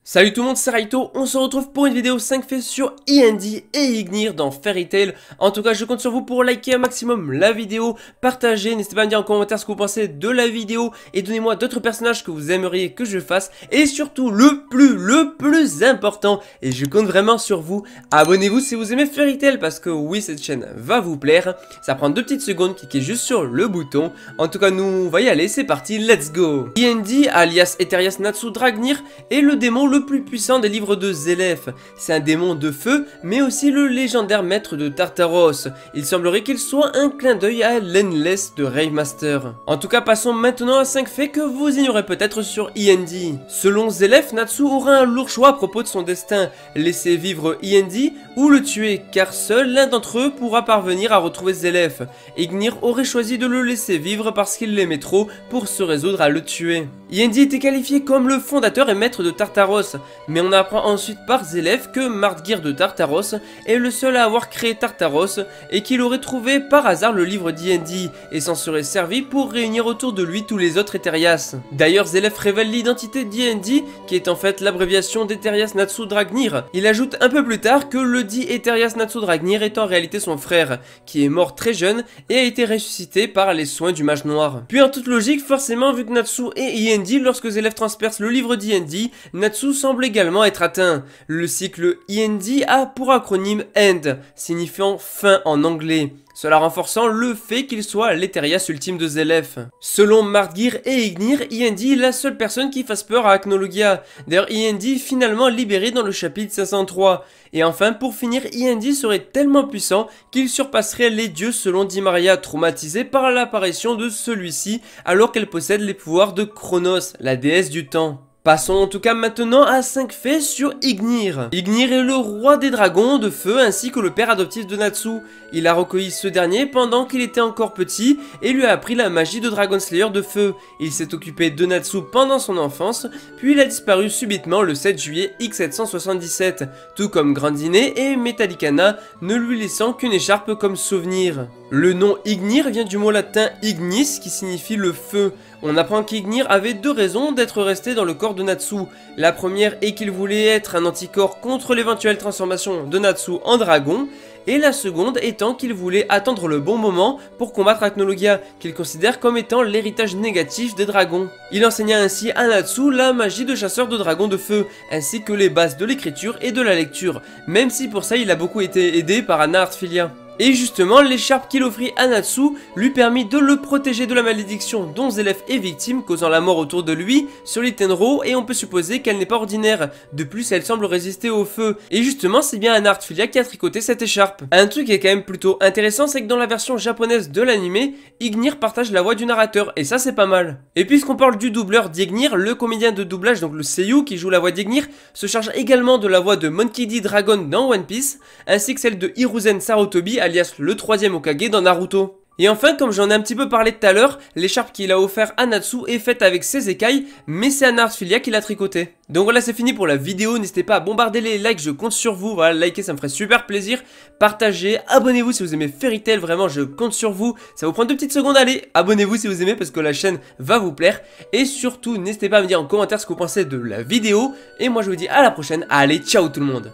Salut tout le monde, c'est Raito, on se retrouve pour une vidéo 5 faits sur Indy et Ignir dans Fairy Tail. En tout cas, je compte sur vous pour liker un maximum la vidéo, partager, n'hésitez pas à me dire en commentaire ce que vous pensez de la vidéo et donnez-moi d'autres personnages que vous aimeriez que je fasse. Et surtout, le plus important, et je compte vraiment sur vous, abonnez-vous si vous aimez Fairy Tail parce que oui, cette chaîne va vous plaire. Ça prend 2 petites secondes, cliquez juste sur le bouton. En tout cas, nous, on va y aller, c'est parti, let's go. Indy, alias Eterias Natsu Dragnir, est le démon le plus puissant des livres de Zélef. C'est un démon de feu, mais aussi le légendaire maître de Tartaros. Il semblerait qu'il soit un clin d'œil à l'Endless de Ravemaster. En tout cas, passons maintenant à 5 faits que vous ignorez peut-être sur Indy. Selon Zélef, Natsu aura un lourd choix à propos de son destin. Laisser vivre Indy ou le tuer, car seul l'un d'entre eux pourra parvenir à retrouver Zélef. Ignir aurait choisi de le laisser vivre parce qu'il l'aimait trop pour se résoudre à le tuer. Indy était qualifié comme le fondateur et maître de Tartaros, mais on apprend ensuite par Zélef que Mardgeir de Tartaros est le seul à avoir créé Tartaros et qu'il aurait trouvé par hasard le livre d'Indy et s'en serait servi pour réunir autour de lui tous les autres Eterias. D'ailleurs, Zélef révèle l'identité d'Indy qui est en fait l'abréviation d'Eterias Natsu Dragnir. Il ajoute un peu plus tard que le dit Eterias Natsu Dragnir est en réalité son frère, qui est mort très jeune et a été ressuscité par les soins du mage noir. Puis en toute logique, forcément, vu que Natsu et Indy, lorsque Zélef transperce le livre d'Indy, Natsu semble également être atteint. Le cycle Indy a pour acronyme END, signifiant fin en anglais. Cela renforçant le fait qu'il soit l'Eterias ultime de Zélef. Selon Mardgeir et Ignir, Indy est la seule personne qui fasse peur à Acnologia. D'ailleurs, Indy est finalement libéré dans le chapitre 503. Et enfin, pour finir, Indy serait tellement puissant qu'il surpasserait les dieux selon Dimaria, traumatisée par l'apparition de celui-ci alors qu'elle possède les pouvoirs de Chronos, la déesse du temps. Passons en tout cas maintenant à 5 faits sur Ignir. Ignir est le roi des dragons de feu ainsi que le père adoptif de Natsu. Il a recueilli ce dernier pendant qu'il était encore petit et lui a appris la magie de Dragon Slayer de feu. Il s'est occupé de Natsu pendant son enfance, puis il a disparu subitement le 7 juillet X777, tout comme Grandine et Metallicana, ne lui laissant qu'une écharpe comme souvenir. Le nom Ignir vient du mot latin ignis qui signifie le feu. On apprend qu'Ignir avait 2 raisons d'être resté dans le corps de Natsu. La première est qu'il voulait être un anticorps contre l'éventuelle transformation de Natsu en dragon, et la seconde étant qu'il voulait attendre le bon moment pour combattre Acnologia, qu'il considère comme étant l'héritage négatif des dragons. Il enseigna ainsi à Natsu la magie de chasseur de dragons de feu, ainsi que les bases de l'écriture et de la lecture, même si pour ça il a beaucoup été aidé par Anna Artfilia. Et justement, l'écharpe qu'il offrit à Natsu lui permit de le protéger de la malédiction dont Zélef est victime, causant la mort autour de lui sur l'Itenro, et on peut supposer qu'elle n'est pas ordinaire. De plus, elle semble résister au feu. Et justement, c'est bien Anna Artfilia qui a tricoté cette écharpe. Un truc qui est quand même plutôt intéressant, c'est que dans la version japonaise de l'anime, Ignir partage la voix du narrateur, et ça c'est pas mal. Et puisqu'on parle du doubleur d'Ignir, le comédien de doublage, donc le seiyuu qui joue la voix d'Ignir, se charge également de la voix de Monkey D. Dragon dans One Piece, ainsi que celle de Hiruzen Sarutobi, alias le 3e Hokage dans Naruto. Et enfin, comme j'en ai un petit peu parlé tout à l'heure, l'écharpe qu'il a offert à Natsu est faite avec ses écailles, mais c'est Anna Artfilia qui l'a tricotée. Donc voilà, c'est fini pour la vidéo, n'hésitez pas à bombarder les likes, je compte sur vous, voilà, likez, ça me ferait super plaisir, partagez, abonnez-vous si vous aimez Fairy Tail, vraiment je compte sur vous, ça vous prend 2 petites secondes, allez, abonnez-vous si vous aimez parce que la chaîne va vous plaire, et surtout n'hésitez pas à me dire en commentaire ce que vous pensez de la vidéo, et moi je vous dis à la prochaine, allez, ciao tout le monde.